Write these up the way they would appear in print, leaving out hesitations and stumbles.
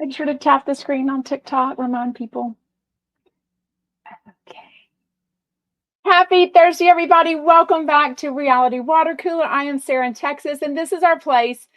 Make sure to tap the screen on TikTok. Remind people. Okay. Happy Thursday, everybody. Welcome back to Reality WaterCooler. I am Sarah in Texas, and this is our place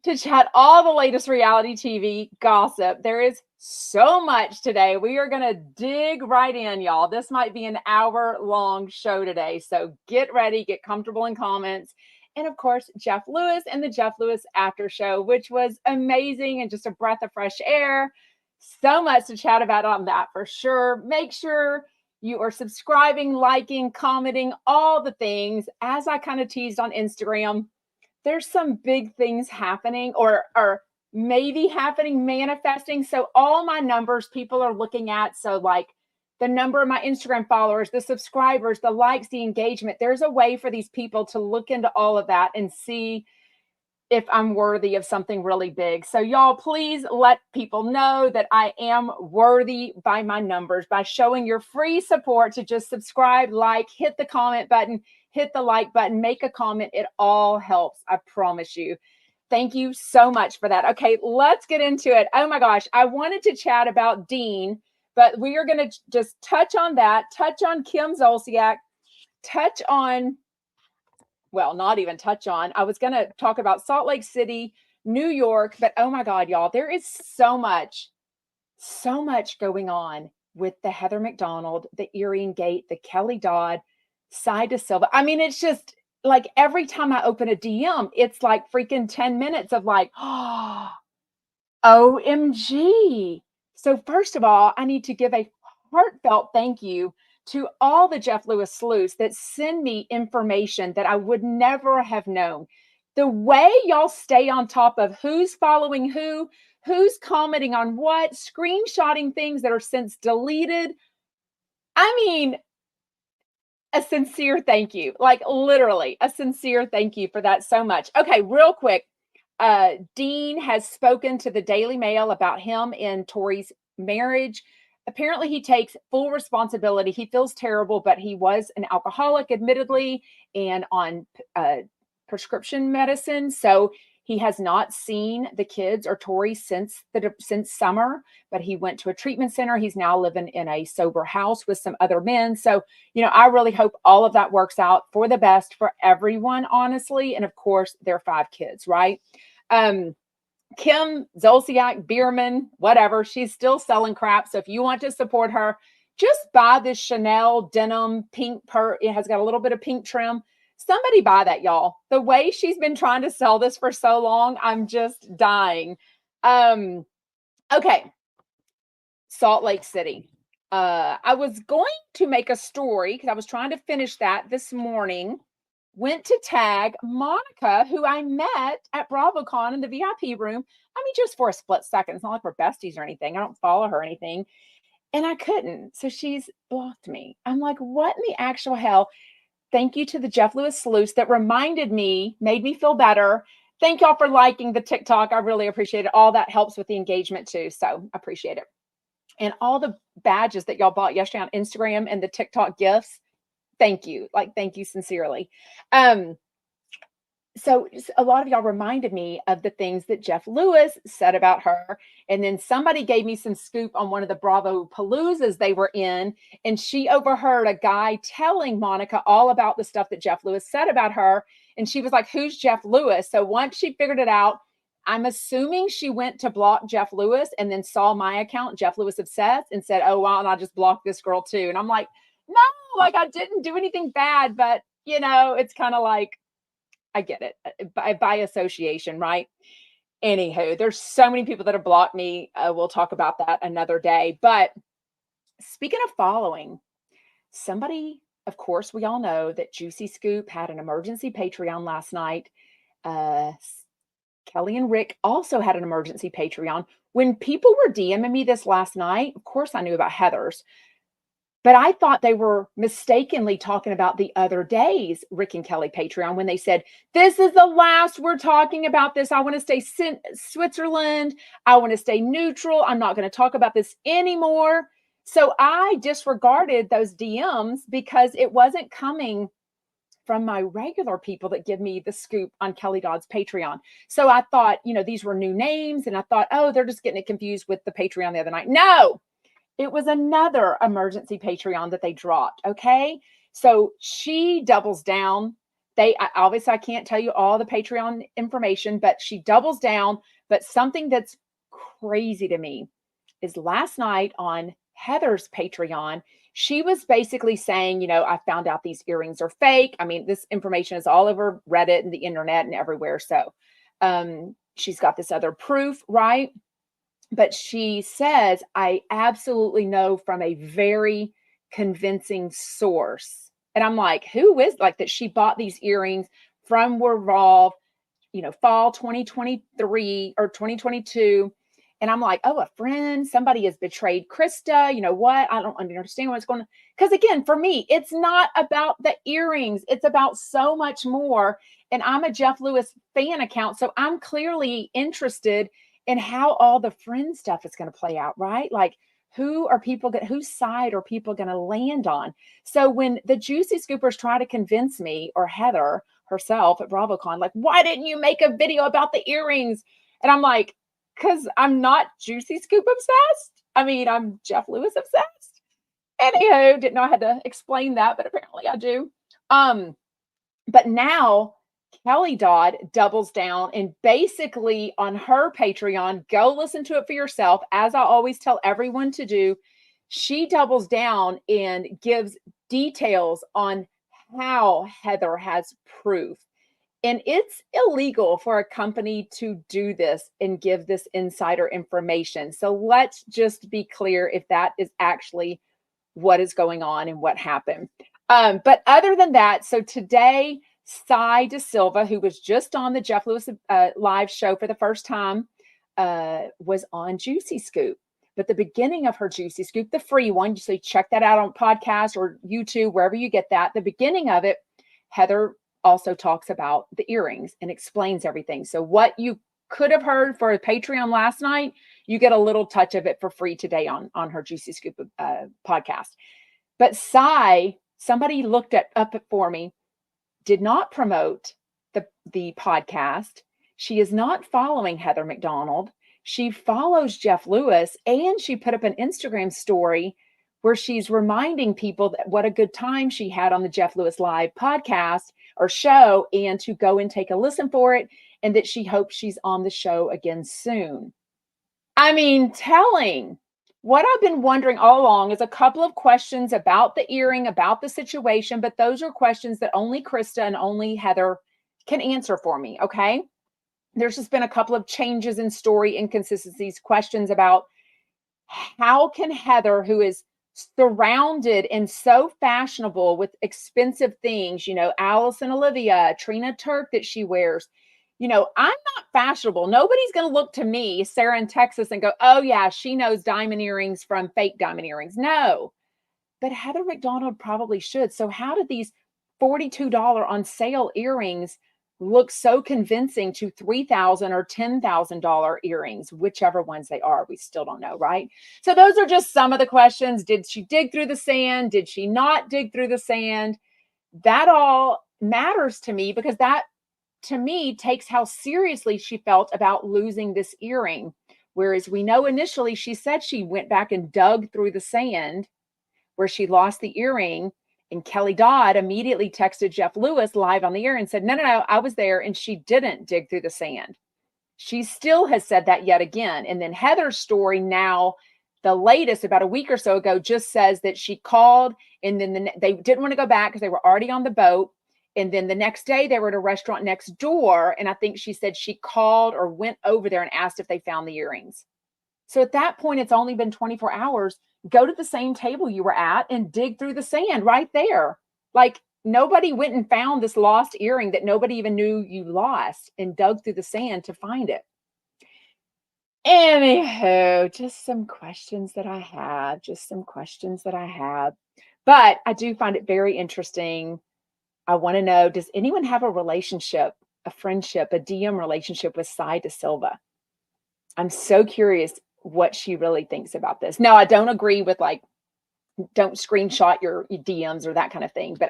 to chat all the latest reality TV gossip. There is so much today. We are going to dig right in, y'all. This might be an hour-long show today, so get ready, get comfortable in comments. And of course, Jeff Lewis and the Jeff Lewis After Show, which was amazing and just a breath of fresh air. So much to chat about on that for sure. Make sure you are subscribing, liking, commenting, all the things. As I kind of teased on Instagram, there's some big things happening or maybe happening, manifesting. So all my numbers people are looking at. So like the number of my Instagram followers, the subscribers, the likes, the engagement. There's a way for these people to look into all of that and see if I'm worthy of something really big. So y'all, please let people know that I am worthy by my numbers, by showing your free support to just subscribe, like, hit the comment button, hit the like button, make a comment. It all helps. I promise you. Thank you so much for that. Okay, let's get into it. Oh my gosh, I wanted to chat about Dean, but we are going to just touch on that, touch on Kim Zolciak, touch on, well, not even touch on. I was going to talk about Salt Lake City, New York, but oh my God, y'all, there is so much going on with the Heather McDonald, the Earring Gate, the Kelly Dodd, Side to Silva. I mean, it's just like every time I open a DM, it's like freaking 10 minutes of like, oh, OMG. So, first of all, I need to give a heartfelt thank you to all the Jeff Lewis sleuths that send me information that I would never have known. The way y'all stay on top of who's following who's commenting on what, screenshotting things that are since deleted. I mean, a sincere thank you, like literally a sincere thank you for that so much. Okay, real quick. Dean has spoken to the Daily Mail about him and Tori's marriage. Apparently, he takes full responsibility. He feels terrible, but he was an alcoholic, admittedly, and on prescription medicine. So he has not seen the kids or Tori since summer. But he went to a treatment center. He's now living in a sober house with some other men. So I really hope all of that works out for the best for everyone, honestly. And of course, their 5 kids, right? Kim Zolciak, Bierman, whatever, she's still selling crap. So if you want to support her, just buy this Chanel denim pink it has got a little bit of pink trim. Somebody buy that, y'all. The way she's been trying to sell this for so long, I'm just dying. Okay. Salt Lake City. I was going to make a story because I was trying to finish that this morning. Went to tag Monica, who I met at BravoCon in the VIP room. I mean, just for a split second. It's not like we're besties or anything. I don't follow her or anything. And I couldn't. So she's blocked me. I'm like, what in the actual hell? Thank you to the Jeff Lewis sleuths that reminded me, made me feel better. Thank y'all for liking the TikTok. I really appreciate it. All that helps with the engagement too. So I appreciate it. And all the badges that y'all bought yesterday on Instagram and the TikTok gifts. Thank you. Like, thank you sincerely. So a lot of y'all reminded me of the things that Jeff Lewis said about her. And then somebody gave me some scoop on one of the Bravo Paloozas they were in. And she overheard a guy telling Monica all about the stuff that Jeff Lewis said about her. And she was like, who's Jeff Lewis? So once she figured it out, I'm assuming she went to block Jeff Lewis and then saw my account, Jeff Lewis Obsessed, and said, oh, why don't I just block this girl too? And I'm like, no, like I didn't do anything bad, but it's kind of like, I get it by association, right? Anywho, there's so many people that have blocked me. We'll talk about that another day. But speaking of following, somebody, of course, we all know that Juicy Scoop had an emergency Patreon last night. Kelly and Rick also had an emergency Patreon. When people were DMing me this last night, of course, I knew about Heather's. But I thought they were mistakenly talking about the other day's Rick and Kelly Patreon when they said, this is the last we're talking about this. I want to stay Switzerland. I want to stay neutral. I'm not going to talk about this anymore. So I disregarded those DMs because it wasn't coming from my regular people that give me the scoop on Kelly Dodd's Patreon. So I thought, these were new names. And I thought, oh, they're just getting it confused with the Patreon the other night. No, it was another emergency Patreon that they dropped. Okay. So she doubles down. Obviously I can't tell you all the Patreon information, but she doubles down. But something that's crazy to me is last night on Heather's Patreon, she was basically saying, I found out these earrings are fake. I mean, this information is all over Reddit and the internet and everywhere. So she's got this other proof, right? But she says, I absolutely know from a very convincing source. And I'm like, who is like that? She bought these earrings from Revolve, fall 2023 or 2022. And I'm like, oh, a friend, somebody has betrayed Krista. You know what? I don't understand what's going on. Because again, for me, it's not about the earrings. It's about so much more. And I'm a Jeff Lewis fan account. So I'm clearly interested in how all the friend stuff is going to play out, right? Like whose side are people going to land on? So when the Juicy Scoopers try to convince me, or Heather herself at BravoCon, like, why didn't you make a video about the earrings? And I'm like, because I'm not Juicy Scoop obsessed. I mean, I'm Jeff Lewis obsessed. Anywho, didn't know I had to explain that, but apparently I do. But now Kelly Dodd doubles down and basically on her Patreon, go listen to it for yourself. As I always tell everyone to do, she doubles down and gives details on how Heather has proof. And it's illegal for a company to do this and give this insider information. So let's just be clear if that is actually what is going on and what happened. But other than that, so today, Cy DeSilva, who was just on the Jeff Lewis live show for the first time, was on Juicy Scoop. But the beginning of her Juicy Scoop, the free one, so you check that out on podcast or YouTube, wherever you get that. The beginning of it, Heather also talks about the earrings and explains everything. So what you could have heard for a Patreon last night, you get a little touch of it for free today on her Juicy Scoop podcast. But Cy, somebody looked up it for me, did not promote the podcast. She is not following Heather McDonald. She follows Jeff Lewis, and she put up an Instagram story where she's reminding people that what a good time she had on the Jeff Lewis Live podcast or show, and to go and take a listen for it, and that she hopes she's on the show again soon. I mean, telling. What I've been wondering all along is a couple of questions about the earring, about the situation, but those are questions that only Krista and only Heather can answer for me, okay? There's just been a couple of changes in story inconsistencies, questions about how can Heather, who is surrounded and so fashionable with expensive things, Alice and Olivia, Trina Turk that she wears, I'm not fashionable. Nobody's going to look to me, Sarah in Texas, and go, oh yeah, she knows diamond earrings from fake diamond earrings. No, but Heather McDonald probably should. So how did these $42 on sale earrings look so convincing to $3,000 or $10,000 earrings, whichever ones they are? We still don't know, right? So those are just some of the questions. Did she dig through the sand? Did she not dig through the sand? That all matters to me, because that, to me, takes how seriously she felt about losing this earring. Whereas we know initially she said she went back and dug through the sand where she lost the earring. And Kelly Dodd immediately texted Jeff Lewis live on the air and said, no, I was there. And she didn't dig through the sand. She still has said that yet again. And then Heather's story now, the latest, about a week or so ago, just says that she called, and then they didn't want to go back because they were already on the boat. And then the next day they were at a restaurant next door. And I think she said she called or went over there and asked if they found the earrings. So at that point, it's only been 24 hours. Go to the same table you were at and dig through the sand right there. Like, nobody went and found this lost earring that nobody even knew you lost and dug through the sand to find it. Anywho, just some questions that I had, But I do find it very interesting. I want to know, does anyone have a relationship, a friendship, a DM relationship with Cy DeSilva? I'm so curious what she really thinks about this. No, I don't agree with like don't screenshot your DMs or that kind of thing. But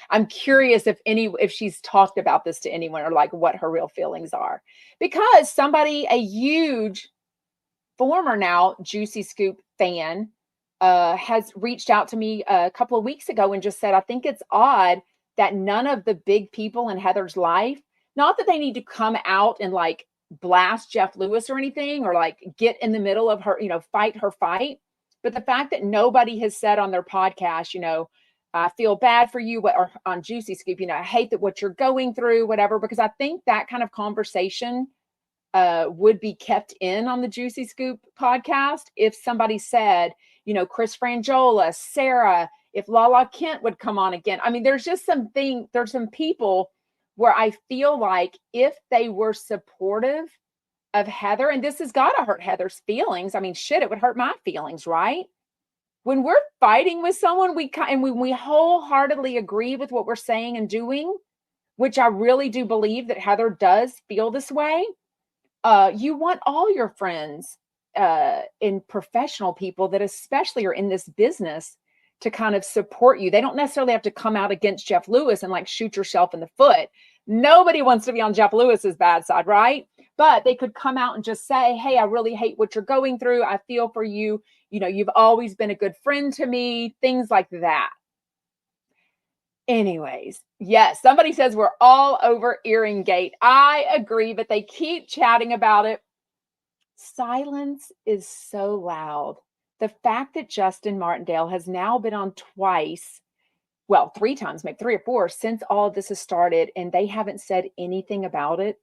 I'm curious if she's talked about this to anyone or like what her real feelings are, because a huge former now Juicy Scoop fan has reached out to me a couple of weeks ago and just said, I think it's odd that none of the big people in Heather's life, not that they need to come out and like blast Jeff Lewis or anything, or like get in the middle of her, fight her fight. But the fact that nobody has said on their podcast, I feel bad for you, or on Juicy Scoop, I hate that what you're going through, whatever, because I think that kind of conversation would be kept in on the Juicy Scoop podcast if somebody said, Chris Frangiola, Sarah, if Lala Kent would come on again. I mean, there's some people where I feel like if they were supportive of Heather, and this has got to hurt Heather's feelings. I mean, shit, it would hurt my feelings, right? When we're fighting with someone, we wholeheartedly agree with what we're saying and doing, which I really do believe that Heather does feel this way. You want all your friends and professional people that especially are in this business to kind of support you. They don't necessarily have to come out against Jeff Lewis and like shoot yourself in the foot. Nobody wants to be on Jeff Lewis's bad side, right? But they could come out and just say, hey, I really hate what you're going through. I feel for you. You've always been a good friend to me, things like that. Anyways, yes, somebody says we're all over Earring Gate. I agree, but they keep chatting about it. Silence is so loud. The fact that Justin Martindale has now been on twice, well, 3 times, maybe 3 or 4, since all of this has started, and they haven't said anything about it,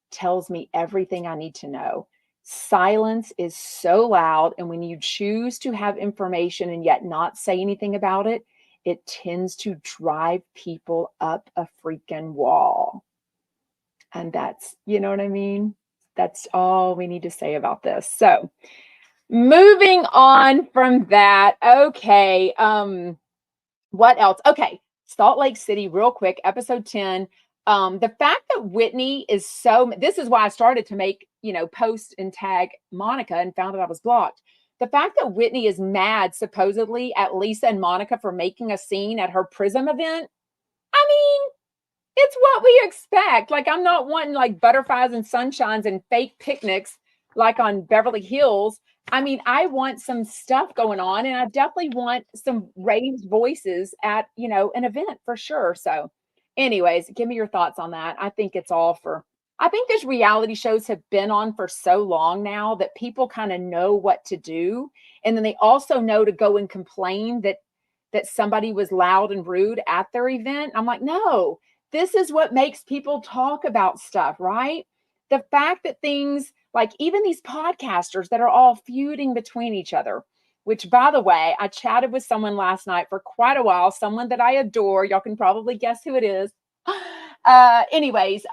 tells me everything I need to know. Silence is so loud, and when you choose to have information and yet not say anything about it, it tends to drive people up a freaking wall. And that's, you know what I mean? That's all we need to say about this. So moving on from that. Okay. What else? Okay. Salt Lake City, real quick, episode 10. The fact that Whitney is this is why I started to make, post and tag Monica and found out I was blocked. The fact that Whitney is mad, supposedly, at Lisa and Monica for making a scene at her Prism event. I mean, it's what we expect. Like, I'm not wanting like butterflies and sunshines and fake picnics like on Beverly Hills. I mean, I want some stuff going on, and I definitely want some raised voices at, an event for sure. So anyways, give me your thoughts on that. I think these reality shows have been on for so long now that people kind of know what to do. And then they also know to go and complain that somebody was loud and rude at their event. I'm like, no, this is what makes people talk about stuff, right? The fact that things like even these podcasters that are all feuding between each other, which, by the way, I chatted with someone last night for quite a while, someone that I adore. Y'all can probably guess who it is. Anyways,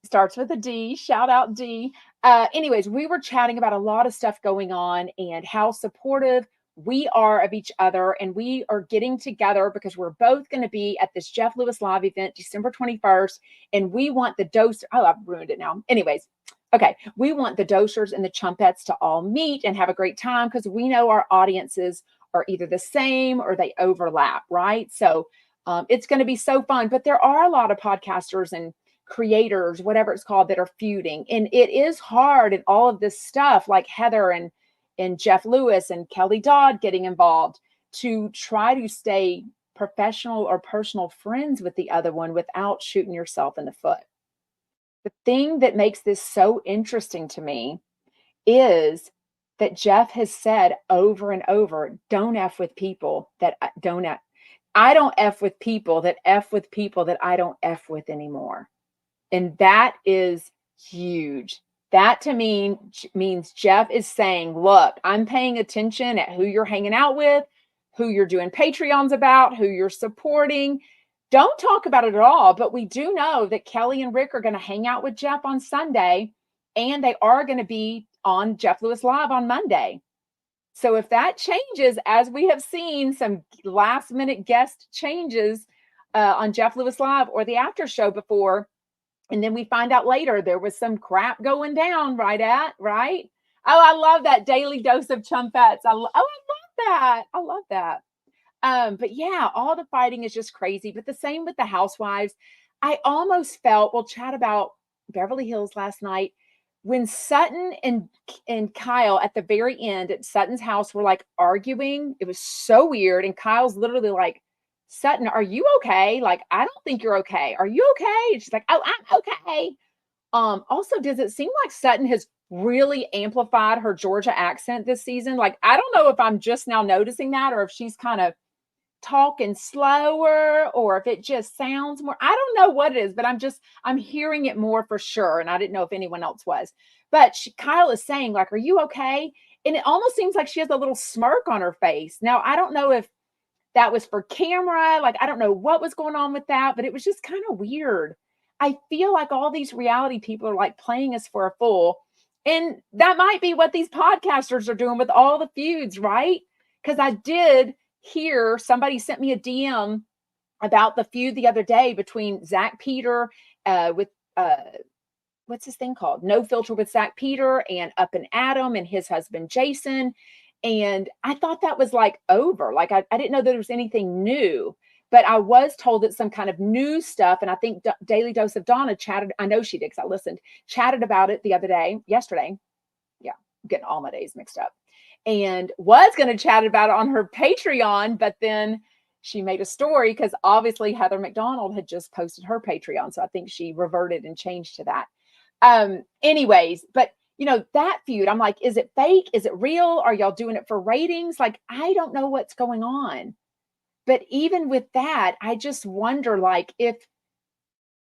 starts with a D. Shout out D. Anyways, we were chatting about a lot of stuff going on and how supportive we are of each other. And we are getting together because we're both going to be at this Jeff Lewis live event, December 21st. And we want the dose. Oh, I've ruined it now. Anyways. Okay. We want the dosers and the chumpettes to all meet and have a great time because we know our audiences are either the same or they overlap. Right. So it's going to be so fun, but there are a lot of podcasters and creators, whatever it's called, that are feuding. And it is hard in all of this stuff, like Heather and Jeff Lewis and Kelly Dodd getting involved, to try to stay professional or personal friends with the other one without shooting yourself in the foot. The thing that makes this so interesting to me is that Jeff has said over and over, don't F with people that don't F. I don't F with people that F with people that I don't F with anymore. And that is huge. That to me means Jeff is saying, look, I'm paying attention at who you're hanging out with, who you're doing Patreons about, who you're supporting. Don't talk about it at all. But we do know that Kelly and Rick are going to hang out with Jeff on Sunday, and they are going to be on Jeff Lewis Live on Monday. So if that changes, as we have seen some last minute guest changes on Jeff Lewis Live or the after show before, and then we find out later there was some crap going down right? Oh, I love that daily dose of chumpettes. I love that. I love that. But yeah, all the fighting is just crazy. But the same with the housewives. I almost felt, we'll chat about Beverly Hills last night when Sutton and Kyle at the very end at Sutton's house were like arguing. It was so weird. And Kyle's literally like, Sutton, are you okay? Like, I don't think you're okay. Are you okay? And she's like, oh, I'm okay. Also, does it seem like Sutton has really amplified her Georgia accent this season? Like, I don't know if I'm just now noticing that or if she's kind of talking slower or if it just sounds more. I don't know what it is, but I'm hearing it more for sure. And I didn't know if anyone else was. But Kyle is saying, like, are you okay? And it almost seems like she has a little smirk on her face. Now, I don't know if that was for camera. Like, I don't know what was going on with that, but it was just kind of weird. I feel like all these reality people are like playing us for a fool. And that might be what these podcasters are doing with all the feuds, right? Because I did hear somebody sent me a DM about the feud the other day between Zach Peter with what's his thing called? No Filter with Zach Peter and Up and Adam and his husband Jason. And I thought that was like over. Like I didn't know there was anything new, but I was told that some kind of new stuff. And I think Daily Dose of Donna chatted. I know she did because I listened, chatted about it the other day, yesterday. Yeah, I'm getting all my days mixed up. And was going to chat about it on her Patreon, but then she made a story because obviously Heather McDonald had just posted her Patreon. So I think she reverted and changed to that. Anyways, but you know, that feud, I'm like, is it fake? Is it real? Are y'all doing it for ratings? Like, I don't know what's going on. But even with that, I just wonder, like, if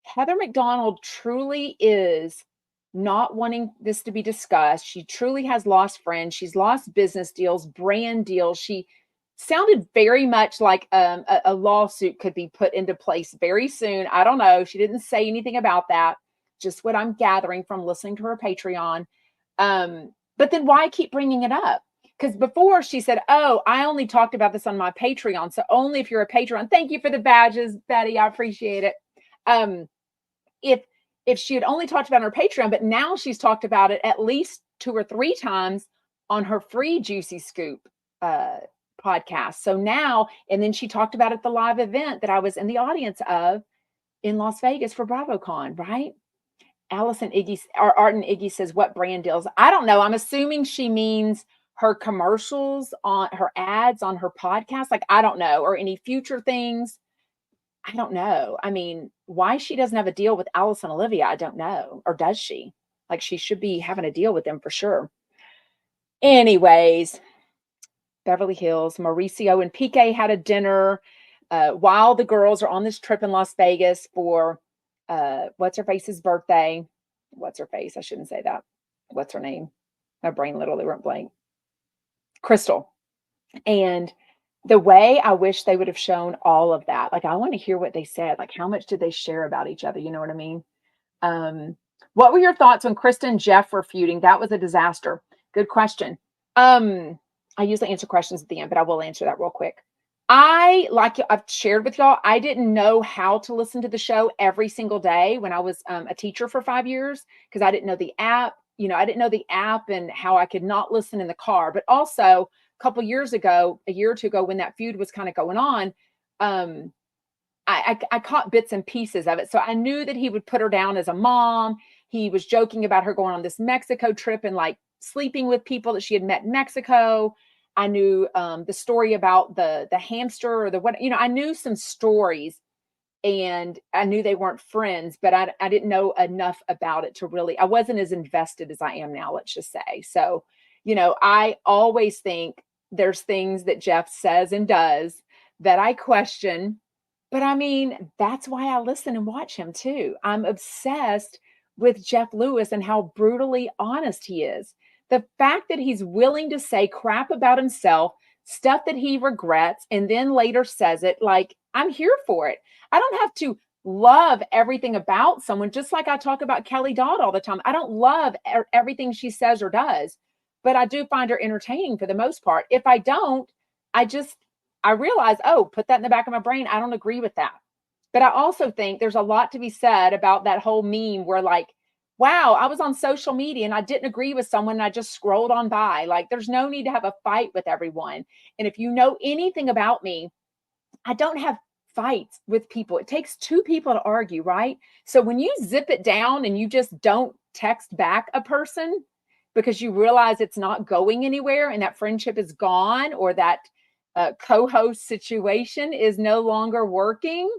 Heather McDonald truly is not wanting this to be discussed, she truly has lost friends, she's lost business deals, brand deals. She sounded very much like a lawsuit could be put into place very soon. I don't know. She didn't say anything about that. Just what I'm gathering from listening to her Patreon. But then why keep bringing it up? Because before she said, oh, I only talked about this on my Patreon. So only if you're a Patreon. Thank you for the badges, Betty. I appreciate it. If she had only talked about it on her Patreon, but now she's talked about it at least 2 or 3 times on her free Juicy Scoop podcast. So now, and then she talked about it at the live event that I was in the audience of in Las Vegas for BravoCon, right? Allison Iggy or Art and Iggy says, what brand deals? I don't know. I'm assuming she means her commercials on her ads on her podcast. Like, I don't know, or any future things. I don't know. I mean, why she doesn't have a deal with Alice and Olivia, I don't know. Or does she? Like, she should be having a deal with them for sure. Anyways, Beverly Hills, Mauricio and PK had a dinner while the girls are on this trip in Las Vegas for what's her face's birthday. What's her face? I shouldn't say that. What's her name? My brain literally went blank. Crystal. And the way I wish they would have shown all of that. Like, I want to hear what they said. Like, how much did they share about each other? You know what I mean? What were your thoughts when Krista and Jeff were feuding? That was a disaster. Good question. I usually answer questions at the end, but I will answer that real quick. Like I've shared with y'all, I didn't know how to listen to the show every single day when I was a teacher for 5 years because I didn't know the app. You know, I didn't know the app and how I could not listen in the car. But also a couple years ago, a year or two ago, when that feud was kind of going on, I caught bits and pieces of it. So I knew that he would put her down as a mom. He was joking about her going on this Mexico trip and like sleeping with people that she had met in Mexico. I knew the story about the hamster or the what, you know, I knew some stories and I knew they weren't friends, but I didn't know enough about it to really, I wasn't as invested as I am now, let's just say. So, you know, I always think there's things that Jeff says and does that I question, but I mean, that's why I listen and watch him too. I'm obsessed with Jeff Lewis and how brutally honest he is. The fact that he's willing to say crap about himself, stuff that he regrets, and then later says it, like, I'm here for it. I don't have to love everything about someone, just like I talk about Kelly Dodd all the time. I don't love everything she says or does, but I do find her entertaining for the most part. If I don't, I realize, oh, put that in the back of my brain. I don't agree with that. But I also think there's a lot to be said about that whole meme where like wow, I was on social media and I didn't agree with someone and I just scrolled on by. Like, there's no need to have a fight with everyone. And if you know anything about me, I don't have fights with people. It takes two people to argue, right? So when you zip it down and you just don't text back a person because you realize it's not going anywhere and that friendship is gone, or that co-host situation is no longer working,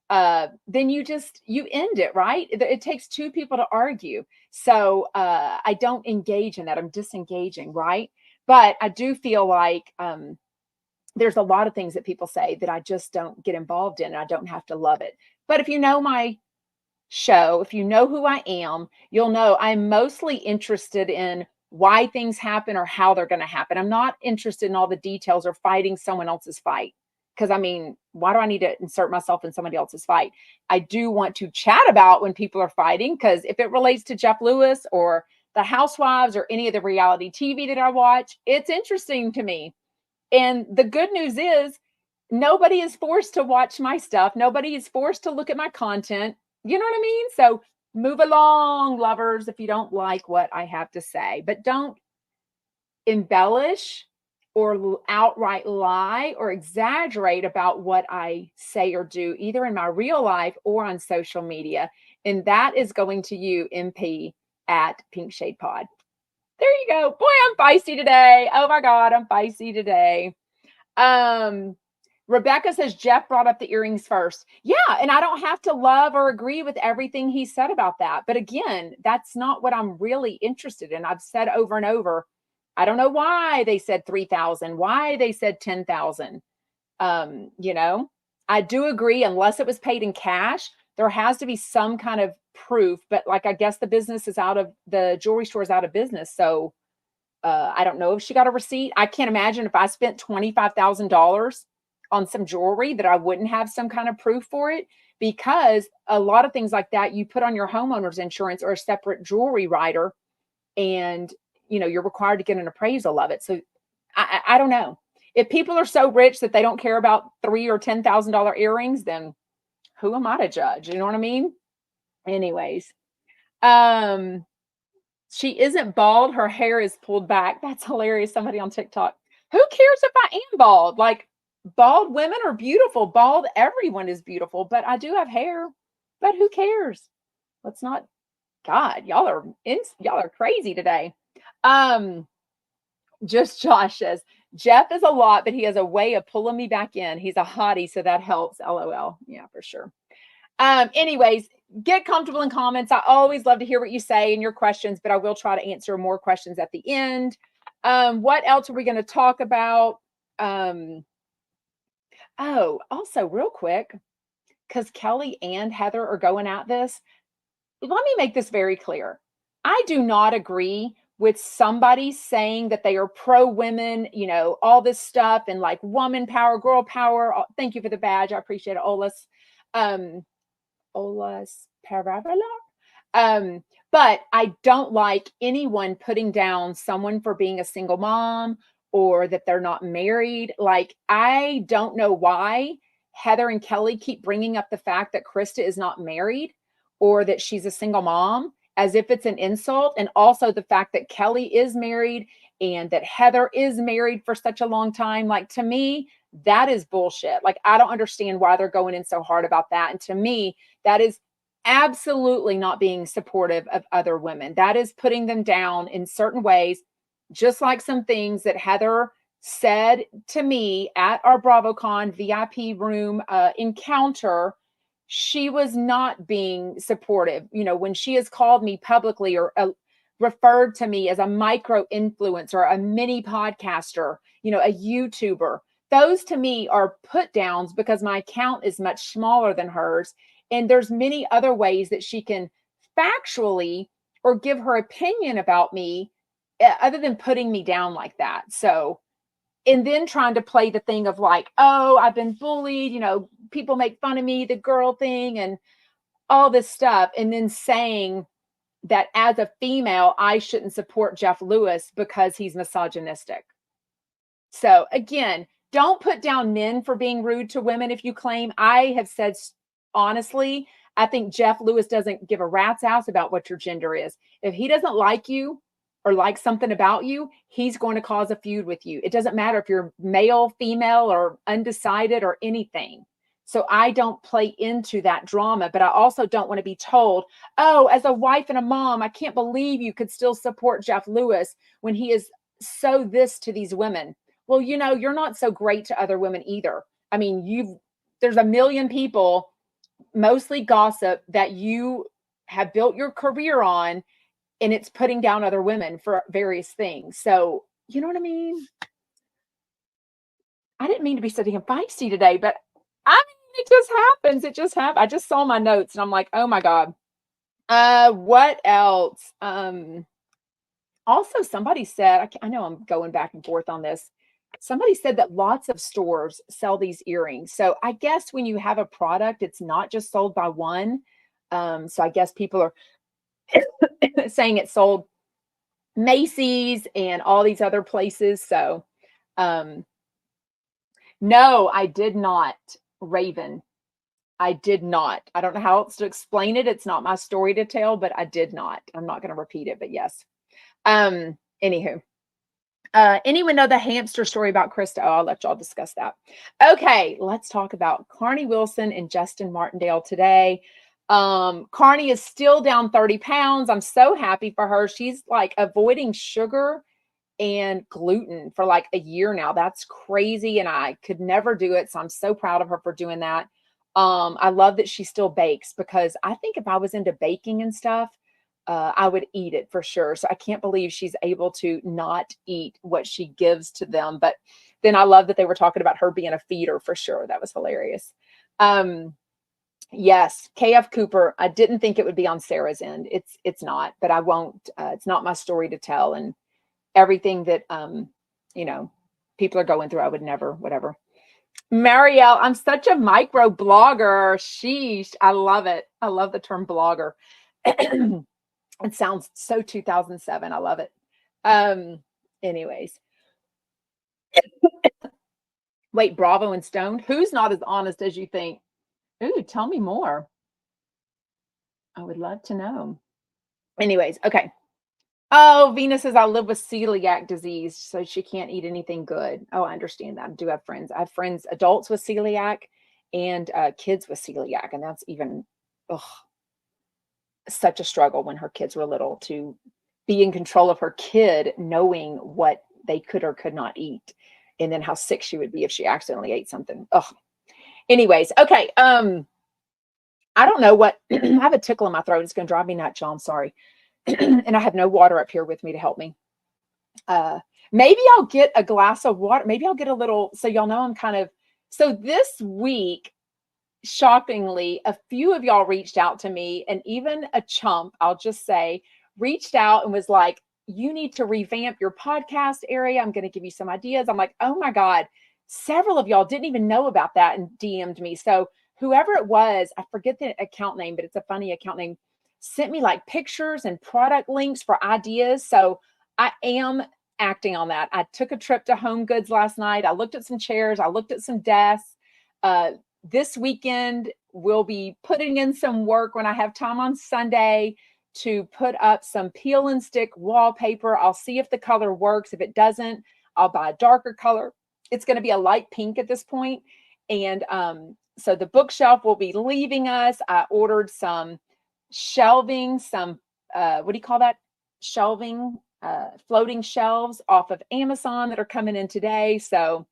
then you end it, right? It takes two people to argue. So I don't engage in that. I'm disengaging, right? But I do feel like there's a lot of things that people say that I just don't get involved in, and I don't have to love it. But if you know my show, if you know who I am, you'll know I'm mostly interested in why things happen or how they're going to happen. I'm not interested in all the details or fighting someone else's fight. Because I mean, why do I need to insert myself in somebody else's fight? I do want to chat about when people are fighting, because if it relates to Jeff Lewis or the Housewives or any of the reality TV that I watch, it's interesting to me. And the good news is nobody is forced to watch my stuff. Nobody is forced to look at my content. You know what I mean? So move along, lovers, if you don't like what I have to say, but don't embellish or outright lie or exaggerate about what I say or do, either in my real life or on social media. And that is going to you, MP at Pink Shade Pod. There you go. Boy, I'm feisty today. Oh my God, I'm feisty today. Rebecca says Jeff brought up the earrings first. Yeah, and I don't have to love or agree with everything he said about that. But again, that's not what I'm really interested in. I've said over and over, I don't know why they said 3,000, why they said 10,000. You know, I do agree, unless it was paid in cash, there has to be some kind of proof. But like, I guess the jewelry store is out of business. So I don't know if she got a receipt. I can't imagine if I spent $25,000 on some jewelry that I wouldn't have some kind of proof for it, because a lot of things like that you put on your homeowner's insurance or a separate jewelry writer, and you're required to get an appraisal of it. So I don't know. If people are so rich that they don't care about $3,000 or $10,000 earrings, then who am I to judge? You know what I mean? Anyways, she isn't bald. Her hair is pulled back. That's hilarious. Somebody on TikTok. Who cares if I am bald? Like, bald women are beautiful. Bald, everyone is beautiful. But I do have hair. But who cares? Let's not. God, y'all are crazy today. Just Josh says Jeff is a lot, but he has a way of pulling me back in. He's a hottie, so that helps. LOL. Yeah, for sure. Anyways, get comfortable in comments. I always love to hear what you say and your questions, but I will try to answer more questions at the end. What else are we going to talk about? Also real quick, because Kelly and Heather are going at this, let me make this very clear. I do not agree with somebody saying that they are pro women, all this stuff, and like woman power, girl power. Thank you for the badge. I appreciate it, Olas. Olas Paravala. But I don't like anyone putting down someone for being a single mom or that they're not married. Like, I don't know why Heather and Kelly keep bringing up the fact that Krista is not married or that she's a single mom as if it's an insult. And also the fact that Kelly is married and that Heather is married for such a long time. Like, to me, that is bullshit. Like, I don't understand why they're going in so hard about that. And to me, that is absolutely not being supportive of other women. That is putting them down in certain ways, just like some things that Heather said to me at our BravoCon VIP room encounter. She was not being supportive. When she has called me publicly or referred to me as a micro influencer, a mini podcaster, a YouTuber, those to me are put downs because my account is much smaller than hers. And there's many other ways that she can factually or give her opinion about me other than putting me down like that. So, and then trying to play the thing of like, oh, I've been bullied, people make fun of me, the girl thing and all this stuff. And then saying that as a female, I shouldn't support Jeff Lewis because he's misogynistic. So again, don't put down men for being rude to women. If you claim, I have said honestly, I think Jeff Lewis doesn't give a rat's ass about what your gender is. If he doesn't like you or like something about you, he's going to cause a feud with you. It doesn't matter if you're male, female, or undecided or anything. So I don't play into that drama, but I also don't want to be told, oh, as a wife and a mom, I can't believe you could still support Jeff Lewis when he is so this to these women. Well, you know, you're not so great to other women either. I mean, there's a million people, mostly gossip, that you have built your career on, and it's putting down other women for various things. So, you know what I mean? I didn't mean to be sitting in feisty today, but I mean, it just happens. It just happened. I just saw my notes and I'm like, oh my God. What else? Also, somebody said, I know I'm going back and forth on this. Somebody said that lots of stores sell these earrings. So I guess when you have a product, it's not just sold by one. So I guess people are saying it's sold Macy's and all these other places. So no, I did not, Raven. I did not. I don't know how else to explain it. It's not my story to tell, but I did not. I'm not going to repeat it, but yes. Anywho. Anyone know the hamster story about Krista? Oh, I'll let y'all discuss that. Okay, let's talk about Carney Wilson and Justin Martindale today. Carney is still down 30 pounds. I'm so happy for her. She's like avoiding sugar and gluten for like a year now. That's crazy. And I could never do it. So I'm so proud of her for doing that. I love that she still bakes, because I think if I was into baking and stuff, I would eat it for sure. So I can't believe she's able to not eat what she gives to them. But then I love that they were talking about her being a feeder for sure. That was hilarious. Yes, KF Cooper. I didn't think it would be on Sarah's end. It's not, but I won't. It's not my story to tell, and everything that you know, people are going through, I would never, whatever. Marielle, I'm such a micro blogger. Sheesh, I love it. I love the term blogger. It sounds so 2007. I love it. Anyways. Wait, Bravo and Stone? Who's not as honest as you think? Ooh, tell me more. I would love to know. Anyways, okay. Oh, Venus says I live with celiac disease, so she can't eat anything good. Oh, I understand that. I do have friends. I have friends, adults with celiac and kids with celiac, and that's even such a struggle when her kids were little to be in control of her kid, knowing what they could or could not eat, and then how sick she would be if she accidentally ate something. Ugh. Anyways, okay. I don't know what. I have a tickle in my throat. It's going to drive me nuts, y'all. I'm sorry. And I have no water up here with me to help me. Maybe I'll get a glass of water. Maybe I'll get a little, so y'all know I'm kind of, so this week, shockingly, a few of y'all reached out to me, and even a chump, I'll just say, reached out and was like, you need to revamp your podcast area. I'm going to give you some ideas. I'm like, oh my God, several of y'all didn't even know about that and DM'd me. So whoever it was, I forget the account name, but it's a funny account name, sent me like pictures and product links for ideas. So I am acting on that. I took a trip to Home Goods last night. I looked at some chairs. I looked at some desks. This weekend, we'll be putting in some work when I have time on Sunday to put up some peel and stick wallpaper. I'll see if the color works. If it doesn't, I'll buy a darker color. It's going to be a light pink at this point. And so the bookshelf will be leaving us. I ordered some shelving, some, what do you call that? Shelving, floating shelves off of Amazon that are coming in today. So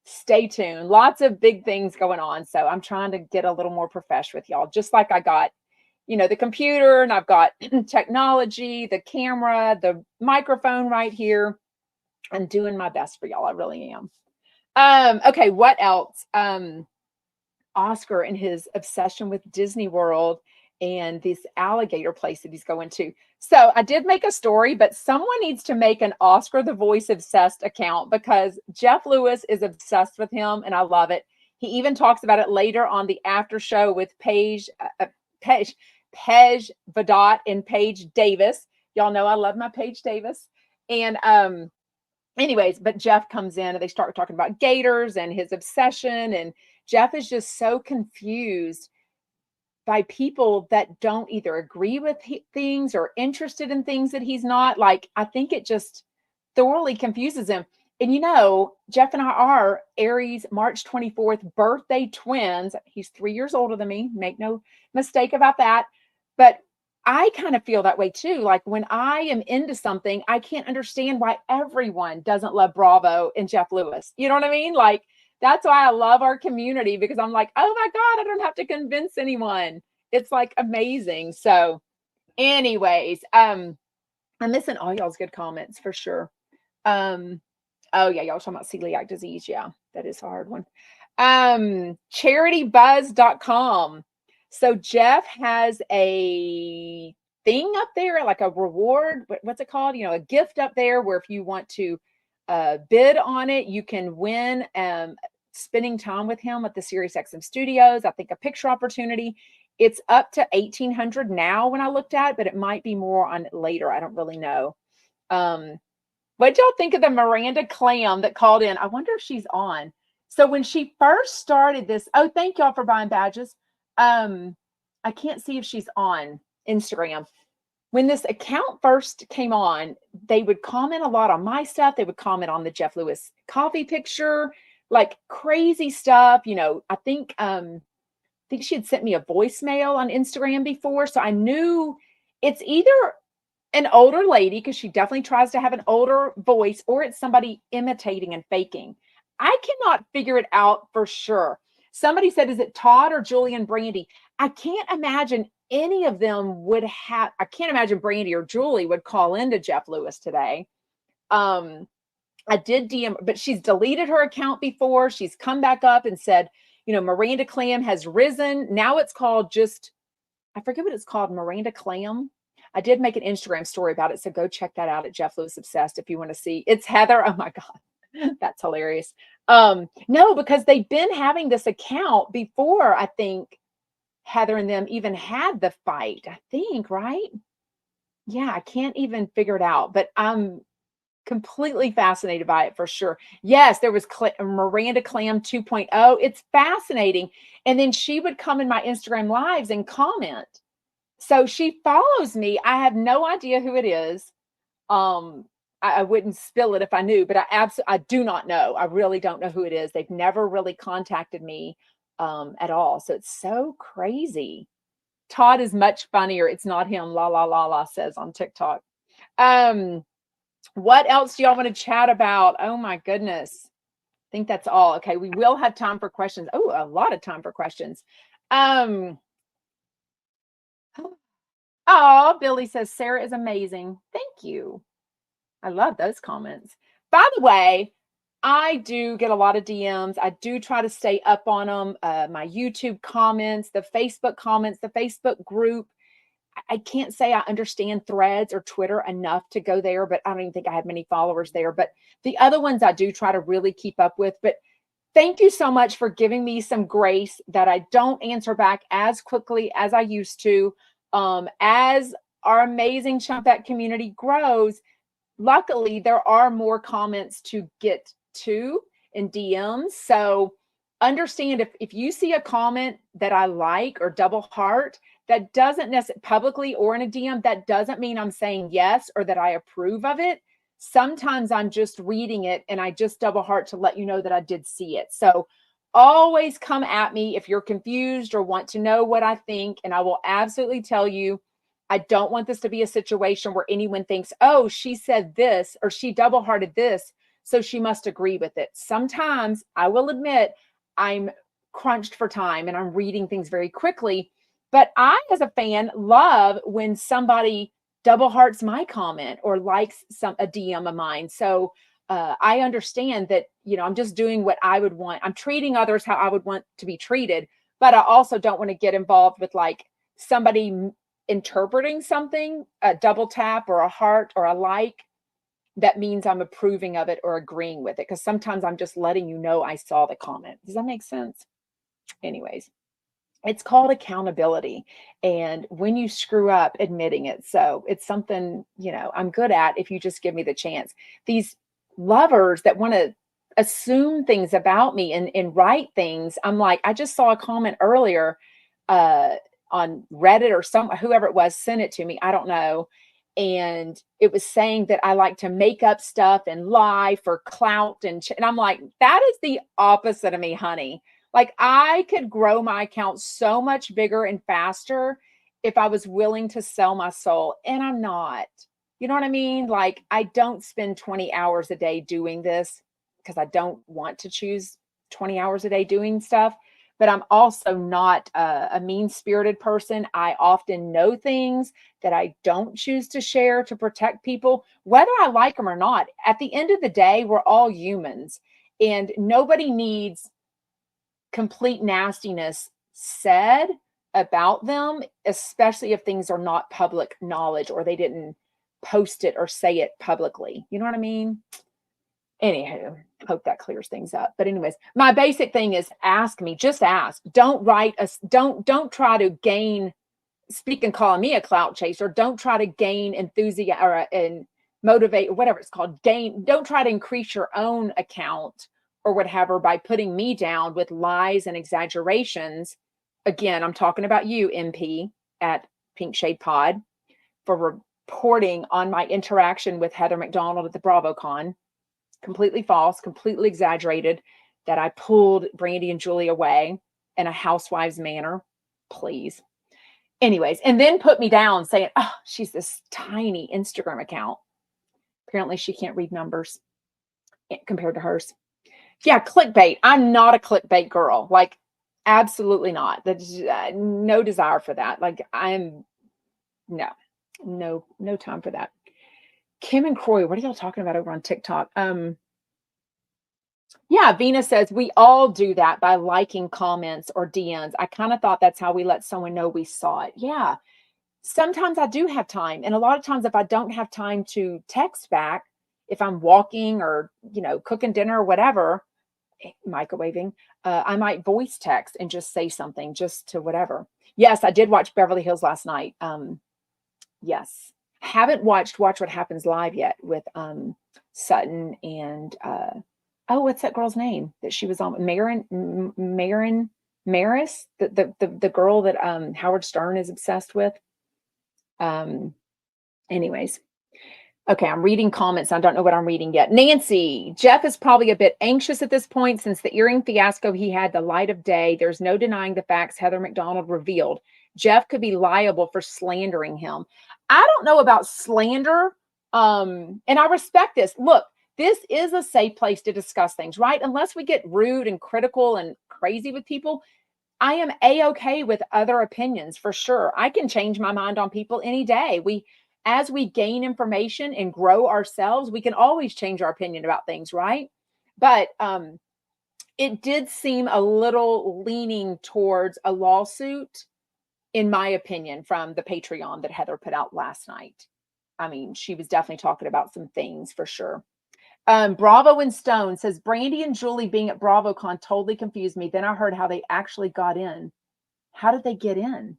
stay tuned. Lots of big things going on. So I'm trying to get a little more professional with y'all, just like I got, you know, the computer, and I've got technology, the camera, the microphone right here. I'm doing my best for y'all. I really am. Okay, what else? Oscar and his obsession with Disney World and this alligator place that he's going to. So I did make a story, but someone needs to make an Oscar the Voice obsessed account, because Jeff Lewis is obsessed with him, and I love it. He even talks about it later on the after show with Paige Vidot and Paige Davis. Y'all know I love my Paige Davis. And anyways, but Jeff comes in and they start talking about gators and his obsession, and Jeff is just so confused by people that don't either agree with things or interested in things that he's not. Like, I think it just thoroughly confuses him. And Jeff and I are Aries March 24th birthday twins. He's 3 years older than me. Make no mistake about that. But I kind of feel that way too. Like, when I am into something, I can't understand why everyone doesn't love Bravo and Jeff Lewis. You know what I mean? Like, that's why I love our community, because I'm like, oh my God, I don't have to convince anyone. It's like amazing. So anyways, I'm missing all y'all's good comments for sure. Oh yeah, y'all talking about celiac disease. Yeah, that is a hard one. Charitybuzz.com. So Jeff has a thing up there, like a reward. What's it called? A gift up there where if you want to bid on it, you can win spending time with him at the SiriusXM studios. I think a picture opportunity. It's up to 1,800 now when I looked at it, but it might be more on it later. I don't really know. What y'all think of the Miranda Clam that called in? I wonder if she's on. So when she first started this, oh, thank y'all for buying badges. I can't see if she's on Instagram. When this account first came on, they would comment a lot on my stuff. They would comment on the Jeff Lewis coffee picture, like crazy stuff. I think she had sent me a voicemail on Instagram before. So I knew it's either an older lady, because she definitely tries to have an older voice, or it's somebody imitating and faking. I cannot figure it out for sure. Somebody said, is it Todd or Julie and Brandy? I can't imagine any of them would have. I can't imagine Brandy or Julie would call into Jeff Lewis today. I did DM, but she's deleted her account before. She's come back up and said, Miranda Clam has risen. Now it's called I forget what it's called, Miranda Clam. I did make an Instagram story about it, so go check that out at Jeff Lewis Obsessed if you want to see. It's Heather. Oh my God, that's hilarious. No, because they've been having this account before, I think Heather and them even had the fight, I think, right? Yeah, I can't even figure it out, but I'm completely fascinated by it for sure. Yes, there was Miranda Clam 2.0. It's fascinating. And then she would come in my Instagram lives and comment. So she follows me. I have no idea who it is. I wouldn't spill it if I knew, but I do not know. I really don't know who it is. They've never really contacted me at all. So it's so crazy. Todd is much funnier. It's not him. La la la la says on TikTok. What else do y'all want to chat about? Oh my goodness. I think that's all. Okay, we will have time for questions. Oh, a lot of time for questions. Oh, Billy says Sarah is amazing. Thank you. I love those comments. By the way, I do get a lot of DMs. I do try to stay up on them. My YouTube comments, the Facebook comments, the Facebook group. I can't say I understand Threads or Twitter enough to go there, but I don't even think I have many followers there. But the other ones I do try to really keep up with. But thank you so much for giving me some grace that I don't answer back as quickly as I used to. As our amazing Chumpback community grows, luckily there are more comments to get to in DMs. So understand if you see a comment that I like or double heart, that doesn't necessarily publicly or in a DM, that doesn't mean I'm saying yes or that I approve of it. Sometimes I'm just reading it and I just double heart to let you know that I did see it. So always come at me if you're confused or want to know what I think, and I will absolutely tell you. I don't want this to be a situation where anyone thinks, oh, she said this or she double-hearted this, so she must agree with it. Sometimes I will admit I'm crunched for time and I'm reading things very quickly, but I, as a fan, love when somebody double hearts my comment or likes a DM of mine. So I understand that, I'm just doing what I would want. I'm treating others how I would want to be treated, but I also don't want to get involved with like somebody interpreting something, a double tap or a heart or a like, that means I'm approving of it or agreeing with it. Because sometimes I'm just letting you know I saw the comment. Does that make sense? Anyways, it's called accountability. And when you screw up, admitting it. So it's something, I'm good at if you just give me the chance. These lovers that want to assume things about me and write things. I'm like, I just saw a comment earlier. Reddit or whoever it was sent it to me. I don't know. And it was saying that I like to make up stuff and lie for clout. And I'm like, that is the opposite of me, honey. Like, I could grow my account so much bigger and faster if I was willing to sell my soul. And I'm not. You know what I mean? Like, I don't spend 20 hours a day doing this because I don't want to choose 20 hours a day doing stuff. But I'm also not a mean-spirited person. I often know things that I don't choose to share to protect people, whether I like them or not. At the end of the day, we're all humans, and nobody needs complete nastiness said about them, especially if things are not public knowledge or they didn't post it or say it publicly. You know what I mean? Anywho, hope that clears things up. But anyways, my basic thing is ask me, just ask. Don't write us, don't try to gain, speak and calling me a clout chaser. Don't try to gain enthusiasm and motivate or whatever it's called. Don't try to increase your own account or whatever by putting me down with lies and exaggerations. Again, I'm talking about you, MP at Pink Shade Pod, for reporting on my interaction with Heather McDonald at the BravoCon. Completely false, completely exaggerated, that I pulled Brandy and Julie away in a housewife's manner. Please. Anyways, and then put me down saying, oh, she's this tiny Instagram account. Apparently she can't read numbers compared to hers. Yeah, clickbait. I'm not a clickbait girl. Like, absolutely not. That's no desire for that. Like, no time for that. Kim and Croy, what are y'all talking about over on TikTok? Yeah, Venus says we all do that by liking comments or DMs. I kind of thought that's how we let someone know we saw it. Yeah. Sometimes I do have time. And a lot of times if I don't have time to text back, if I'm walking or, cooking dinner or whatever, microwaving, I might voice text and just say something just to whatever. Yes, I did watch Beverly Hills last night. Yes. Haven't watched Watch What Happens Live yet with Sutton and what's that girl's name that she was on? Marin Maris, the girl that Howard Stern is obsessed with. Anyways. Okay, I'm reading comments. I don't know what I'm reading yet. Nancy, Jeff is probably a bit anxious at this point since the earring fiasco he had the light of day. There's no denying the facts Heather McDonald revealed. Jeff could be liable for slandering him. I don't know about slander. And I respect this. Look, this is a safe place to discuss things, right? Unless we get rude and critical and crazy with people, I am A-okay with other opinions for sure. I can change my mind on people any day. As we gain information and grow ourselves, we can always change our opinion about things, right? But it did seem a little leaning towards a lawsuit, in my opinion, from the Patreon that Heather put out last night. I mean, she was definitely talking about some things for sure. Bravo and Stone says, Brandy and Julie being at BravoCon totally confused me. Then I heard how they actually got in. How did they get in?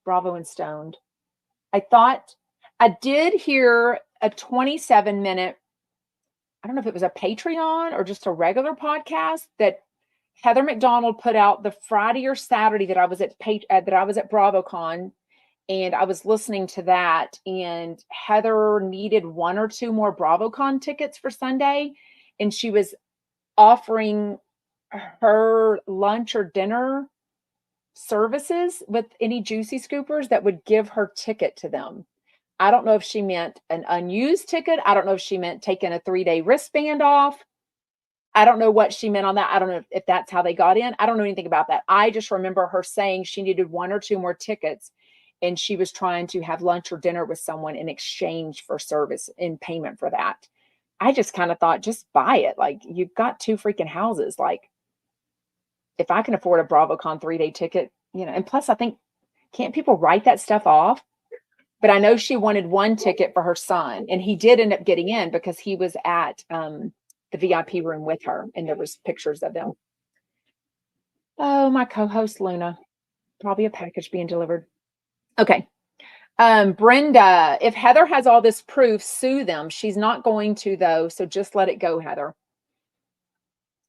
Bravo and Stoned. I did hear a 27-minute, I don't know if it was a Patreon or just a regular podcast that Heather McDonald put out the Friday or Saturday that I was at BravoCon, and I was listening to that, and Heather needed 1 or 2 more BravoCon tickets for Sunday, and she was offering her lunch or dinner services with any juicy scoopers that would give her ticket to them. I don't know if she meant an unused ticket. I don't know if she meant taking a 3-day wristband off. I don't know what she meant on that. I don't know if that's how they got in. I don't know anything about that. I just remember her saying she needed 1 or 2 more tickets, and she was trying to have lunch or dinner with someone in exchange for service in payment for that. I just kind of thought, just buy it. Like, you've got 2 freaking houses. Like, if I can afford a BravoCon 3-day ticket, and plus I think, can't people write that stuff off? But I know she wanted 1 ticket for her son, and he did end up getting in because he was at the VIP room with her, and there was pictures of them. Oh, my co-host Luna, probably a package being delivered. Okay. Brenda, if Heather has all this proof, sue them. She's not going to, though, so just let it go, Heather.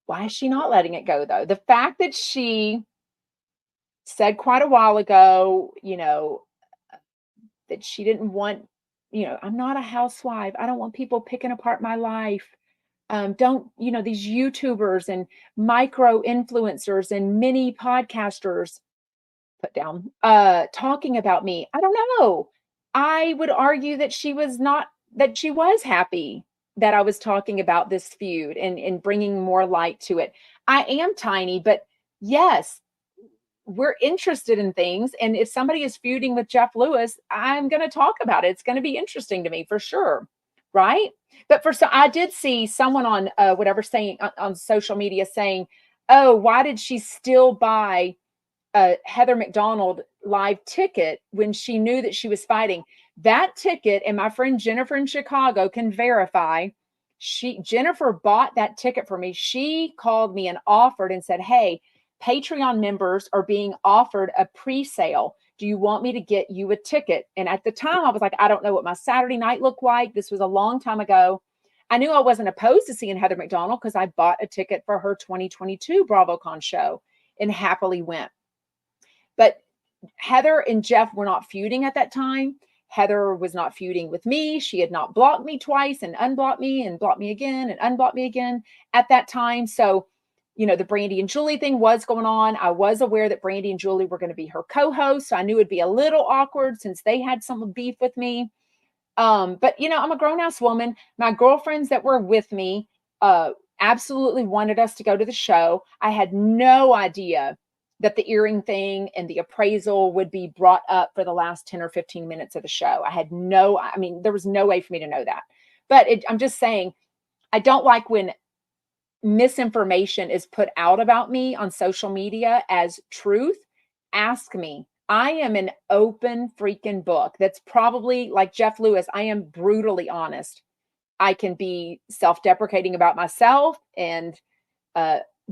Why is she not letting it go, though? The fact that she said quite a while ago, that she didn't want, I'm not a housewife. I don't want people picking apart my life. Don't, these YouTubers and micro influencers and mini podcasters put down, talking about me. I don't know. I would argue that she was happy that I was talking about this feud and bringing more light to it. I am tiny, but yes, we're interested in things. And if somebody is feuding with Jeff Lewis, I'm going to talk about it. It's going to be interesting to me for sure. Right. But I did see someone on whatever saying on social media saying, oh, why did she still buy a Heather McDonald live ticket when she knew that she was fighting? That ticket, and my friend Jennifer in Chicago can verify, Jennifer bought that ticket for me. She called me and offered and said, hey, Patreon members are being offered a pre-sale. Do you want me to get you a ticket? And at the time I was like, I don't know what my Saturday night looked like. This was a long time ago. I knew I wasn't opposed to seeing Heather McDonald because I bought a ticket for her 2022 BravoCon show and happily went. But Heather and Jeff were not feuding at that time. Heather was not feuding with me. She had not blocked me twice and unblocked me and blocked me again and unblocked me again at that time. So, the Brandy and Julie thing was going on. I was aware that Brandy and Julie were going to be her co-hosts. So I knew it'd be a little awkward since they had some beef with me. But I'm a grown-ass woman. My girlfriends that were with me absolutely wanted us to go to the show. I had no idea that the earring thing and the appraisal would be brought up for the last 10 or 15 minutes of the show. There was no way for me to know that. But I'm just saying, I don't like when misinformation is put out about me on social media as truth. Ask me. I am an open freaking book. That's probably like Jeff Lewis. I am brutally honest. I can be self-deprecating about myself and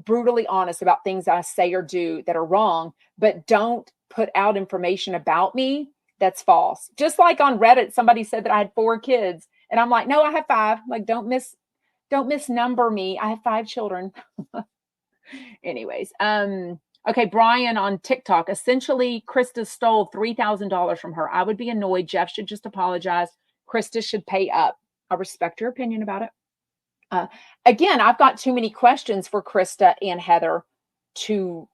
brutally honest about things I say or do that are wrong, but don't put out information about me that's false. Just like on Reddit, somebody said that I had 4 kids, and I'm like, no, I have 5. Like, don't misnumber me. I have 5 children. Anyways, okay, Brian on TikTok. Essentially, Krista stole $3,000 from her. I would be annoyed. Jeff should just apologize. Krista should pay up. I respect your opinion about it. Again, I've got too many questions for Krista and Heather to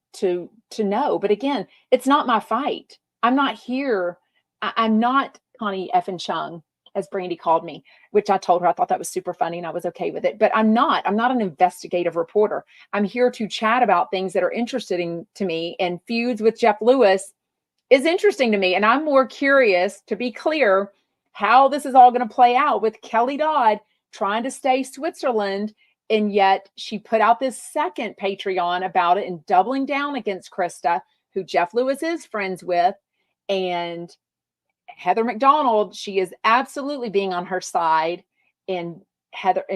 know. But again, it's not my fight. I'm not here. I'm not Connie effing Chung, as Brandy called me, which I told her I thought that was super funny and I was okay with it. But I'm not an investigative reporter. I'm here to chat about things that are interesting to me, and feuds with Jeff Lewis is interesting to me. And I'm more curious, to be clear, how this is all going to play out with Kelly Dodd trying to stay Switzerland. And yet she put out this second Patreon about it and doubling down against Krista, who Jeff Lewis is friends with, and Heather McDonald. She is absolutely being on her side. And